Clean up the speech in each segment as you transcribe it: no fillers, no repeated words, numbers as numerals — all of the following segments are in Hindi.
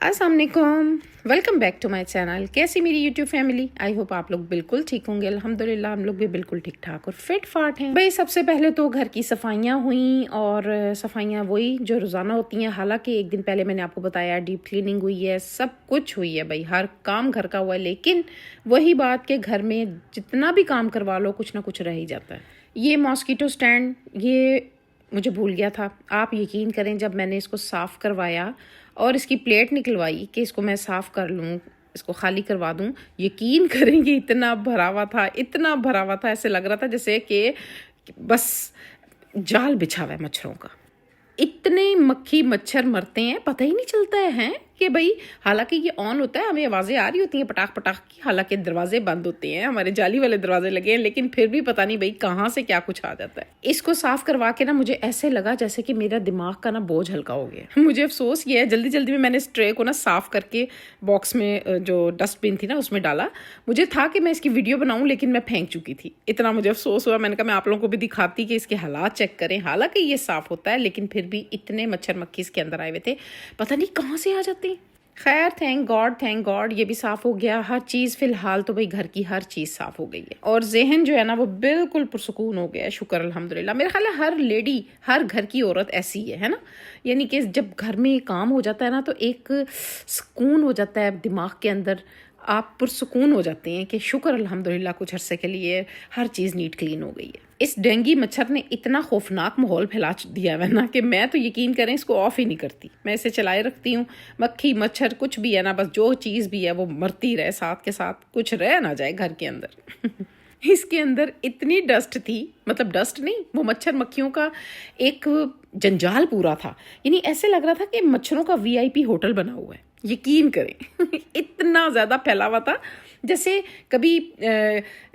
अस्सलाम वालेकुम, welcome back to my channel. कैसी मेरी यूट्यूब फैमिली? आई होप आप लोग बिल्कुल ठीक होंगे। अल्हम्दुलिल्लाह हम लोग भी बिल्कुल ठीक ठाक और फिट फाट हैं। भाई सबसे पहले तो घर की सफाइयाँ हुई और सफाइयाँ वही जो रोज़ाना होती हैं। हालांकि एक दिन पहले मैंने आपको बताया डीप क्लीनिंग हुई है, सब कुछ हुई है भाई, हर काम घर का हुआ है। लेकिन वही बात के घर में जितना भी काम करवा लो कुछ ना कुछ रह ही जाता है। ये मॉस्किटो स्टैंड ये मुझे भूल गया था। आप यकीन करें जब मैंने इसको साफ़ करवाया और इसकी प्लेट निकलवाई कि इसको मैं साफ़ कर लूँ, इसको खाली करवा दूँ, यकीन करेंगे इतना भरा हुआ था, इतना भरा हुआ था, ऐसे लग रहा था जैसे कि बस जाल बिछा हुआ है मच्छरों का। इतने मक्खी मच्छर मरते हैं, पता ही नहीं चलता है कि भाई, हालांकि ये ऑन होता है, हमें आवाज़ें आ रही होती हैं पटाख पटाख की, हालांकि दरवाजे बंद होते हैं, हमारे जाली वाले दरवाजे लगे हैं, लेकिन फिर भी पता नहीं भाई कहाँ से क्या कुछ आ जाता है। इसको साफ़ करवा के ना मुझे ऐसे लगा जैसे कि मेरा दिमाग का ना बोझ हल्का हो गया। मुझे अफसोस ये है, जल्दी जल्दी में मैंने इस ट्रे को ना साफ़ करके बॉक्स में जो डस्टबिन थी ना उसमें डाला। मुझे था कि मैं इसकी वीडियो बनाऊँ, लेकिन मैं फेंक चुकी थी। इतना मुझे अफसोस हुआ, मैंने कहा मैं आप लोगों को भी दिखाती कि इसके हालात चेक करें। हालांकि ये साफ़ होता है, लेकिन फिर भी इतने मच्छर मक्खी इसके अंदर आए हुए थे, पता नहीं कहाँ से आ जाते हैं। खैर थैंक गॉड ये भी साफ़ हो गया। हर चीज़ फ़िलहाल तो भाई घर की हर चीज़ साफ़ हो गई है और जहन जो है ना वो बिल्कुल पुरसुकून हो गया है, शुक्र अल्हम्दुलिल्लाह। मेरा ख्याल है हर लेडी, हर घर की औरत ऐसी है ना। यानी कि जब घर में काम हो जाता है ना तो एक सुकून हो जाता है दिमाग के अंदर, आप पुरसुकून हो जाते हैं कि शुक्र अल्हम्दुलिल्लाह कुछ अरसे के लिए हर चीज़ नीट क्लीन हो गई है। इस डेंगी मच्छर ने इतना खौफनाक माहौल फैला दिया है ना कि मैं तो यकीन करें इसको ऑफ ही नहीं करती, मैं इसे चलाए रखती हूँ। मक्खी मच्छर कुछ भी है ना, बस जो चीज़ भी है वो मरती रहे, साथ के साथ कुछ रह ना जाए घर के अंदर। इसके अंदर इतनी डस्ट थी, मतलब डस्ट नहीं, वो मच्छर मक्खियों का एक जंजाल पूरा था। यानी ऐसे लग रहा था कि मच्छरों का वीआईपी होटल बना हुआ है, यकीन करें। इतना ज़्यादा फैला हुआ था, जैसे कभी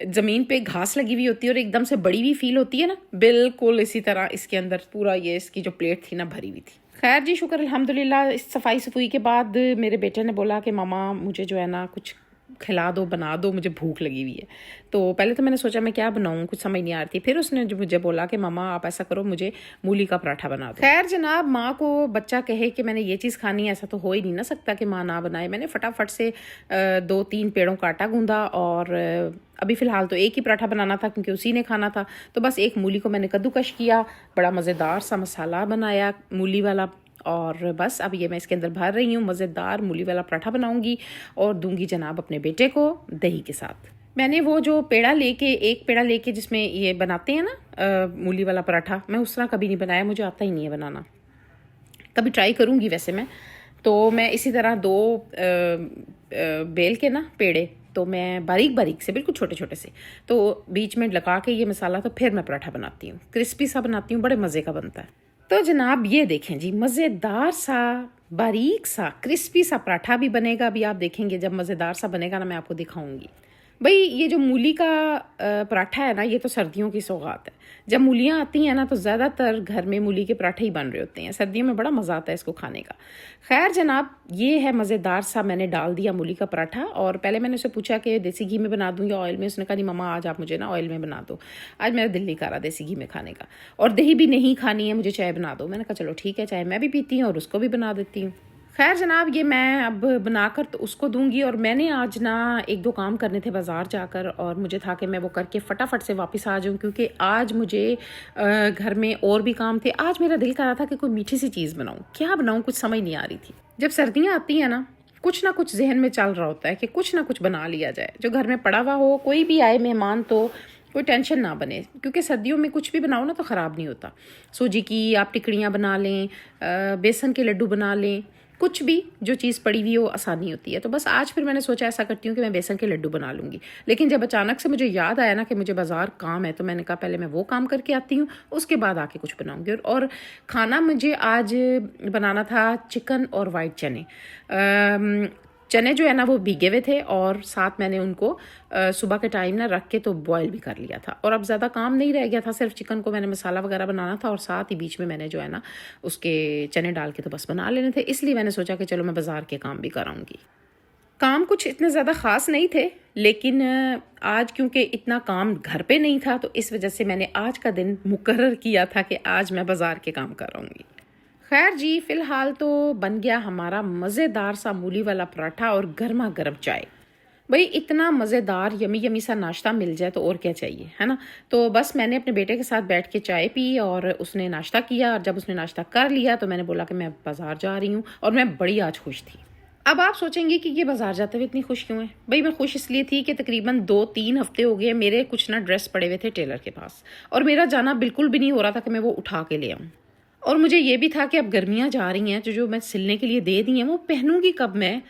ज़मीन पे घास लगी हुई होती है और एकदम से बड़ी हुई फील होती है ना, बिल्कुल इसी तरह इसके अंदर पूरा ये इसकी जो प्लेट थी ना भरी हुई थी। खैर जी शुक्र अल्हम्दुलिल्लाह। इस सफाई सफुई के बाद मेरे बेटे ने बोला कि मामा मुझे जो है ना कुछ खिला दो, बना दो, मुझे भूख लगी हुई है। तो पहले तो मैंने सोचा मैं क्या बनाऊँ, कुछ समझ नहीं आ रही थी। फिर उसने जो मुझे बोला कि मामा आप ऐसा करो, मुझे मूली का पराठा बना दो। खैर जनाब, माँ को बच्चा कहे कि मैंने ये चीज़ खानी है, ऐसा तो हो ही नहीं ना सकता कि माँ ना बनाए। मैंने फटाफट से 2-3 पेड़ों का आटा गूंदा और अभी फ़िलहाल तो एक ही पराठा बनाना था क्योंकि उसी ने खाना था। तो बस एक मूली को मैंने कद्दूकश किया, बड़ा मज़ेदार सा मसाला बनाया मूली वाला, और बस अब ये मैं इसके अंदर भर रही हूँ। मज़ेदार मूली वाला पराठा बनाऊंगी और दूंगी जनाब अपने बेटे को दही के साथ। मैंने वो जो एक पेड़ा लेके जिसमें ये बनाते हैं ना मूली वाला पराठा, मैं उस तरह कभी नहीं बनाया, मुझे आता ही नहीं है बनाना। कभी ट्राई करूँगी वैसे मैं। तो मैं इसी तरह 2 बेल के ना पेड़े, तो मैं बारीक बारीक से, बिल्कुल छोटे छोटे से, तो बीच में लगा के ये मसाला, तो फिर मैं पराठा बनाती हूँ। क्रिस्पी सा बनाती हूँ, बड़े मज़े का बनता है। तो जनाब ये देखें जी, मज़ेदार सा बारीक सा क्रिस्पी सा पराठा भी बनेगा। अभी आप देखेंगे जब मज़ेदार सा बनेगा ना, मैं आपको दिखाऊंगी। भाई ये जो मूली का पराठा है ना, ये तो सर्दियों की सौगात है। जब मूलियाँ आती हैं ना तो ज़्यादातर घर में मूली के पराठे ही बन रहे होते हैं। सर्दियों में बड़ा मज़ा आता है इसको खाने का। खैर जनाब, ये है मज़ेदार सा, मैंने डाल दिया मूली का पराठा। और पहले मैंने उसे पूछा कि देसी घी में बना दूँ या ऑयल में। उसने कहा नहीं मम्मा आज आप मुझे ना ऑयल में बना दो, आज मेरा दिल नहीं कर रहा देसी घी में खाने का, और दही भी नहीं खानी है, मुझे चाय बना दो। मैंने कहा चलो ठीक है, चाय मैं भी पीती हूँ और उसको भी बना देती हूँ। खैर जनाब, ये मैं अब बनाकर तो उसको दूंगी। और मैंने आज ना 1-2 काम करने थे बाज़ार जाकर, और मुझे था कि मैं वो करके फटाफट से वापस आ जाऊं, क्योंकि आज मुझे घर में और भी काम थे। आज मेरा दिल कर रहा था कि कोई मीठी सी चीज़ बनाऊं, क्या बनाऊं, कुछ समझ नहीं आ रही थी। जब सर्दियाँ आती हैं ना, कुछ ना कुछ जहन में चल रहा होता है कि कुछ ना कुछ बना लिया जाए जो घर में पड़ा हुआ हो। कोई भी आए मेहमान तो कोई टेंशन ना बने, क्योंकि सर्दियों में कुछ भी बनाओ ना तो ख़राब नहीं होता। सूजी की आप टिकड़ियाँ बना लें, बेसन के लड्डू बना लें, कुछ भी जो चीज़ पड़ी हुई हो आसानी होती है। तो बस आज फिर मैंने सोचा ऐसा करती हूँ कि मैं बेसन के लड्डू बना लूँगी। लेकिन जब अचानक से मुझे याद आया ना कि मुझे बाज़ार काम है, तो मैंने कहा पहले मैं वो काम करके आती हूँ, उसके बाद आके कुछ बनाऊँगी। और खाना मुझे आज बनाना था चिकन और वाइट चने। चने जो है ना वो भीगे हुए थे, और साथ मैंने उनको सुबह के टाइम ना रख के तो बॉयल भी कर लिया था। और अब ज़्यादा काम नहीं रह गया था, सिर्फ चिकन को मैंने मसाला वगैरह बनाना था, और साथ ही बीच में मैंने जो है ना उसके चने डाल के तो बस बना लेने थे। इसलिए मैंने सोचा कि चलो मैं बाज़ार के काम भी कराऊंगी। काम कुछ इतने ज़्यादा ख़ास नहीं थे, लेकिन आज क्योंकि इतना काम घर पे नहीं था, तो इस वजह से मैंने आज का दिन मुकर्रर किया था कि आज मैं बाज़ार के काम कराऊंगी। खैर जी, फ़िलहाल तो बन गया हमारा मज़ेदार सा मूली वाला पराठा और गर्मा गर्म चाय। भई इतना मज़ेदार यमी यमी सा नाश्ता मिल जाए तो और क्या चाहिए, है ना? तो बस मैंने अपने बेटे के साथ बैठ के चाय पी और उसने नाश्ता किया, और जब उसने नाश्ता कर लिया तो मैंने बोला कि मैं बाज़ार जा रही हूँ, और मैं बड़ी आज खुश थी। अब आप सोचेंगे कि ये बाज़ार जाते हुए इतनी खुश क्यों है? भई मैं खुश इसलिए थी कि तकरीबन 2-3 हफ़्ते हो गए मेरे कुछ ना ड्रेस पड़े हुए थे टेलर के पास, और मेरा जाना बिल्कुल भी नहीं हो रहा था कि मैं वो उठा के ले आऊँ। और मुझे ये भी था कि अब गर्मियाँ जा रही हैं, जो मैं सिलने के लिए दे दी हैं वो पहनूंगी कब मैं?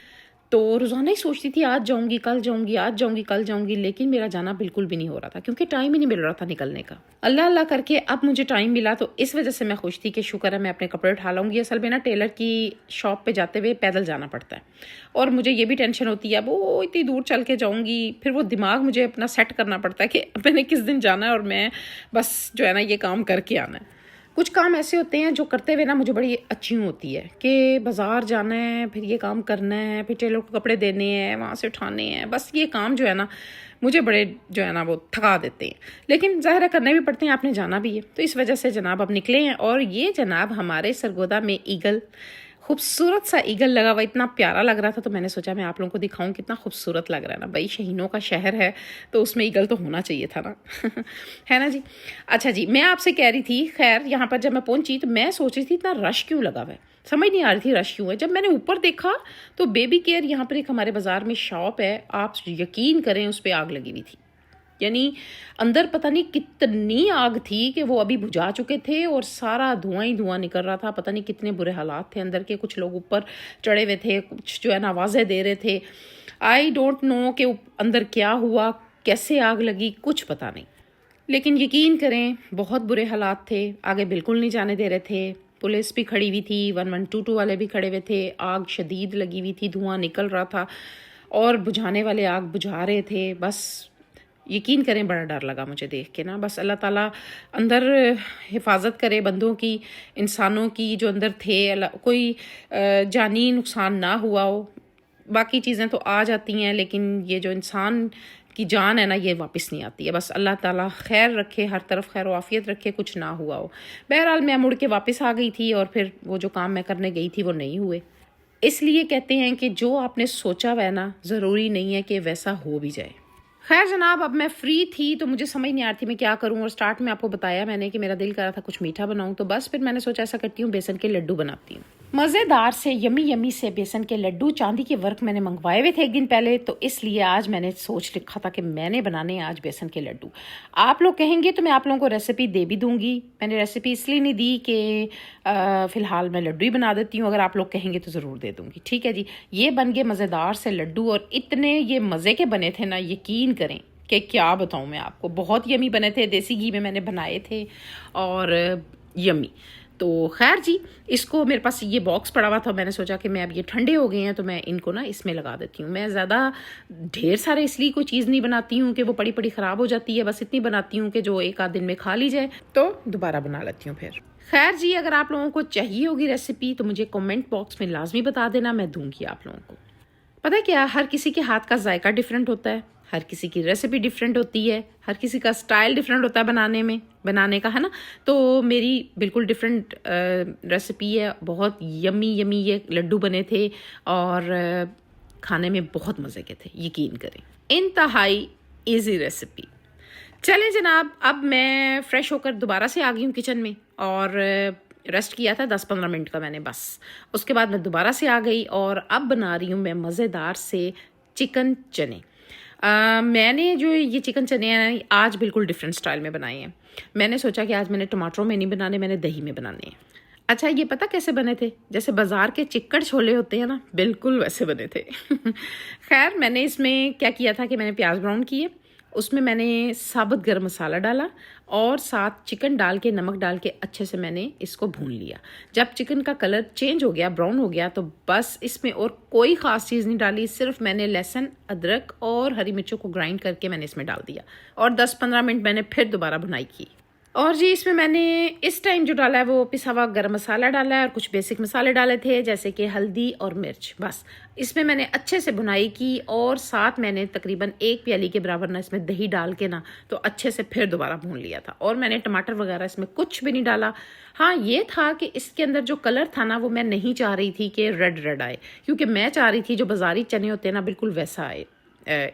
तो रोज़ाना ही सोचती थी आज जाऊंगी, कल जाऊंगी, आज जाऊंगी, कल जाऊंगी, लेकिन मेरा जाना बिल्कुल भी नहीं हो रहा था क्योंकि टाइम ही नहीं मिल रहा था निकलने का। अल्लाह अल्लाह करके अब मुझे टाइम मिला, तो इस वजह से मैं खुश थी कि शुक्र है मैं अपने कपड़े उठा लाऊंगी। असल में ना टेलर की शॉप पे जाते हुए पैदल जाना पड़ता है, और मुझे ये भी टेंशन होती है अब वो इतनी दूर चल के जाऊंगी, फिर वो दिमाग मुझे अपना सेट करना पड़ता है कि मैंने किस दिन जाना है, और मैं बस जो है ना ये काम करके आना है। कुछ काम ऐसे होते हैं जो करते हुए ना मुझे बड़ी अच्छी होती है कि बाज़ार जाना है, फिर ये काम करना है, फिर टेलर को कपड़े देने हैं, वहाँ से उठाने हैं, बस ये काम जो है ना मुझे बड़े जो है ना वो थका देते हैं, लेकिन ज़ाहिर है करने भी पड़ते हैं, आपने जाना भी है। तो इस वजह से जनाब अब निकले हैं, और ये जनाब हमारे सरगोदा में ईगल, खूबसूरत सा ईगल लगा हुआ, इतना प्यारा लग रहा था, तो मैंने सोचा मैं आप लोगों को दिखाऊं कितना खूबसूरत लग रहा है ना। भाई शहीनों का शहर है तो उसमें ईगल तो होना चाहिए था ना है ना जी। अच्छा जी, मैं आपसे कह रही थी, खैर यहाँ पर जब मैं पहुंची तो मैं सोच रही थी इतना रश क्यों लगा हुआ है, समझ नहीं आ रही थी रश क्यों है। जब मैंने ऊपर देखा तो बेबी केयर यहाँ पर एक हमारे बाजार में शॉप है, आप यकीन करें उस पर आग लगी हुई थी। यानी अंदर पता नहीं कितनी आग थी कि वो अभी बुझा चुके थे, और सारा धुआं ही धुआं निकल रहा था। पता नहीं कितने बुरे हालात थे अंदर के, कुछ लोग ऊपर चढ़े हुए थे, कुछ जो है ना आवाज़ें दे रहे थे। आई डोंट नो कि अंदर क्या हुआ, कैसे आग लगी, कुछ पता नहीं, लेकिन यकीन करें बहुत बुरे हालात थे। आगे बिल्कुल नहीं जाने दे रहे थे, पुलिस भी खड़ी हुई थी, 1122 वाले भी खड़े हुए थे, आग शदीद लगी हुई थी, धुआं निकल रहा था, और बुझाने वाले आग बुझा रहे थे। बस यकीन करें बड़ा डर लगा मुझे देख के ना। बस अल्लाह ताला अंदर हिफाजत करे बंदों की, इंसानों की जो अंदर थे, कोई जानी नुकसान ना हुआ हो। बाकी चीज़ें तो आ जाती हैं, लेकिन ये जो इंसान की जान है ना ये वापस नहीं आती है। बस अल्लाह ताला खैर रखे, हर तरफ खैर वाफियत रखे, कुछ ना हुआ हो। बहरहाल मैं मुड़ के वापस आ गई थी, और फिर वो जो काम मैं करने गई थी वो नहीं हुए। इसलिए कहते हैं कि जो आपने सोचा हुआ है ना, ज़रूरी नहीं है कि वैसा हो भी जाए। खैर जनाब, अब मैं फ्री थी तो मुझे समझ नहीं आ रही थी मैं क्या करूं, और स्टार्ट में आपको बताया मैंने कि मेरा दिल कर रहा था कुछ मीठा बनाऊं, तो बस फिर मैंने सोचा ऐसा करती हूँ बेसन के लड्डू बनाती हूँ। मज़ेदार से यमी यमी से बेसन के लड्डू, चांदी के वर्क मैंने मंगवाए हुए थे एक दिन पहले, तो इसलिए आज मैंने सोच रखा था कि मैंने बनाने आज बेसन के लड्डू। आप लोग कहेंगे तो मैं आप लोगों को रेसिपी दे भी दूंगी। मैंने रेसिपी इसलिए नहीं दी कि फ़िलहाल मैं लड्डू ही बना देती हूँ, अगर आप लोग कहेंगे तो ज़रूर दे दूँगी। ठीक है जी, ये बन गए मज़ेदार से लड्डू, और इतने ये मज़े के बने थे ना, यकीन करें कि क्या बताऊँ मैं आपको, बहुत यमी बने थे। देसी घी में मैंने बनाए थे और यमी। तो खैर जी, इसको मेरे पास ये बॉक्स पड़ा हुआ था, मैंने सोचा कि मैं अब ये ठंडे हो गए हैं तो मैं इनको ना इसमें लगा देती हूँ। मैं ज़्यादा ढेर सारे इसलिए कोई चीज़ नहीं बनाती हूँ कि वो पड़ी पड़ी ख़राब हो जाती है, बस इतनी बनाती हूँ कि जो एक आध दिन में खा ली जाए, तो दोबारा बना लेती हूँ फिर। खैर जी, अगर आप लोगों को चाहिए होगी रेसिपी तो मुझे कमेंट बॉक्स में लाजमी बता देना, मैं दूंगी आप लोगों को। पता है क्या, हर किसी के हाथ का जायका डिफरेंट होता है, हर किसी की रेसिपी डिफरेंट होती है, हर किसी का स्टाइल डिफरेंट होता है बनाने का, है ना। तो मेरी बिल्कुल डिफरेंट रेसिपी है। बहुत यमी यमी ये लड्डू बने थे, और खाने में बहुत मज़े के थे, यकीन करें, इंतहाई इजी रेसिपी। चलें जनाब, अब मैं फ़्रेश होकर दोबारा से आ गई हूँ किचन में, और रेस्ट किया था 10-15 मिनट का मैंने बस। उसके बाद मैं दोबारा से आ गई, और अब बना रही हूँ मैं मज़ेदार से चिकन चने। मैंने जो ये चिकन चने हैं आज बिल्कुल डिफरेंट स्टाइल में बनाए हैं। मैंने सोचा कि आज मैंने टमाटरों में नहीं बनाने, मैंने दही में बनाने हैं। अच्छा, ये पता कैसे बने थे? जैसे बाज़ार के चिक्कड़ छोले होते हैं ना, बिल्कुल वैसे बने थे खैर मैंने इसमें क्या किया था कि मैंने प्याज ब्राउन किए, उसमें मैंने साबुत गरम मसाला डाला, और साथ चिकन डाल के, नमक डाल के अच्छे से मैंने इसको भून लिया। जब चिकन का कलर चेंज हो गया, ब्राउन हो गया, तो बस इसमें और कोई ख़ास चीज़ नहीं डाली, सिर्फ मैंने लहसुन, अदरक और हरी मिर्चों को ग्राइंड करके मैंने इसमें डाल दिया, और 10-15 मिनट मैंने फिर दोबारा भुनाई की। और जी इसमें मैंने इस टाइम जो डाला है वो पिसा हुआ गरम मसाला डाला है और कुछ बेसिक मसाले डाले थे जैसे कि हल्दी और मिर्च। बस इसमें मैंने अच्छे से भुनाई की और साथ मैंने तकरीबन 1 प्याली के बराबर ना इसमें दही डाल के ना तो अच्छे से फिर दोबारा भून लिया था। और मैंने टमाटर वगैरह इसमें कुछ भी नहीं डाला। हाँ ये था कि इसके अंदर जो कलर था ना वो मैं नहीं चाह रही थी कि रेड रेड आए, क्योंकि मैं चाह रही थी जो बाजारी चने होते हैं ना बिल्कुल वैसा आए,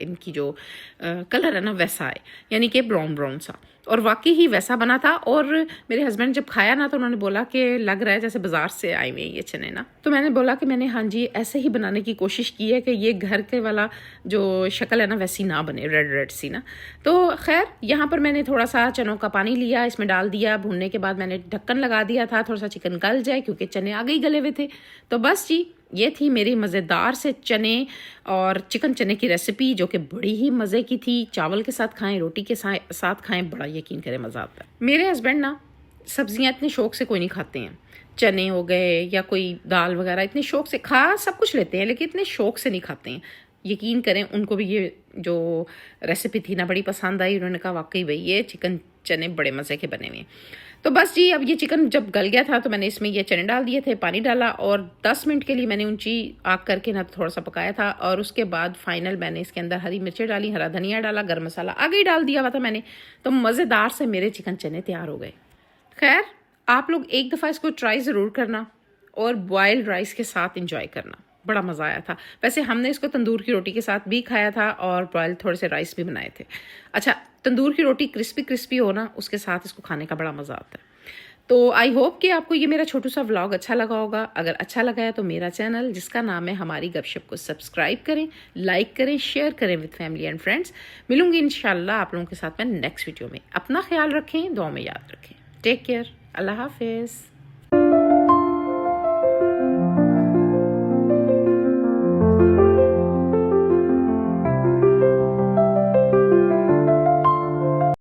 इनकी जो कलर है ना वैसा आए, यानी कि ब्राउन ब्राउन सा। और वाकई ही वैसा बना था। और मेरे हस्बैंड जब खाया ना तो उन्होंने बोला कि लग रहा है जैसे बाजार से आए हुए ये चने ना। तो मैंने बोला कि मैंने हाँ जी ऐसे ही बनाने की कोशिश की है कि ये घर के वाला जो शक्ल है ना वैसी ना बने, रेड रेड सी ना। तो खैर यहाँ पर मैंने थोड़ा सा चनों का पानी लिया, इसमें डाल दिया। भूनने के बाद मैंने ढक्कन लगा दिया था थोड़ा सा चिकन गल जाए, क्योंकि चने आगे ही गले हुए थे। तो बस जी ये थी मेरी मज़ेदार से चने और चिकन चने की रेसिपी, जो कि बड़ी ही मज़े की थी। चावल के साथ खाएं, रोटी के साथ खाएं, बड़ा यकीन करें मज़ा आता है। मेरे हस्बैंड ना सब्जियां इतने शौक से कोई नहीं खाते हैं। चने हो गए या कोई दाल वगैरह इतने शौक से खा सब कुछ लेते हैं, लेकिन इतने शौक से नहीं खाते हैं। यकीन करें उनको भी ये जो रेसिपी थी ना बड़ी पसंद आई। उन्होंने कहा वाकई भाई ये चिकन चने बड़े मज़े के बने हुए। तो बस जी अब ये चिकन जब गल गया था तो मैंने इसमें ये चने डाल दिए थे, पानी डाला और 10 मिनट के लिए मैंने ऊंची आग करके ना थोड़ा सा पकाया था। और उसके बाद फाइनल मैंने इसके अंदर हरी मिर्चें डाली, हरा धनिया डाला, गरम मसाला आगे ही डाल दिया हुआ था मैंने। तो मज़ेदार से मेरे चिकन चने तैयार हो गए। खैर आप लोग एक दफ़ा इसको ट्राई ज़रूर करना और बॉयल्ड राइस के साथ इंजॉय करना, बड़ा मज़ा आया था। वैसे हमने इसको तंदूर की रोटी के साथ भी खाया था और बॉयल थोड़े से राइस भी बनाए थे। अच्छा तंदूर की रोटी क्रिस्पी क्रिस्पी हो ना उसके साथ इसको खाने का बड़ा मज़ा आता है। तो आई होप कि आपको ये मेरा छोटू सा व्लॉग अच्छा लगा होगा। अगर अच्छा लगा है तो मेरा चैनल जिसका नाम है हमारी गपशप को सब्सक्राइब करें, लाइक करें, शेयर करें विद फैमिली एंड फ्रेंड्स। मिलूंगी इंशाल्लाह आप लोगों के साथ मैं नेक्स्ट वीडियो में। अपना ख्याल रखें, दुआ में याद रखें। टेक केयर, अल्लाह हाफिज़।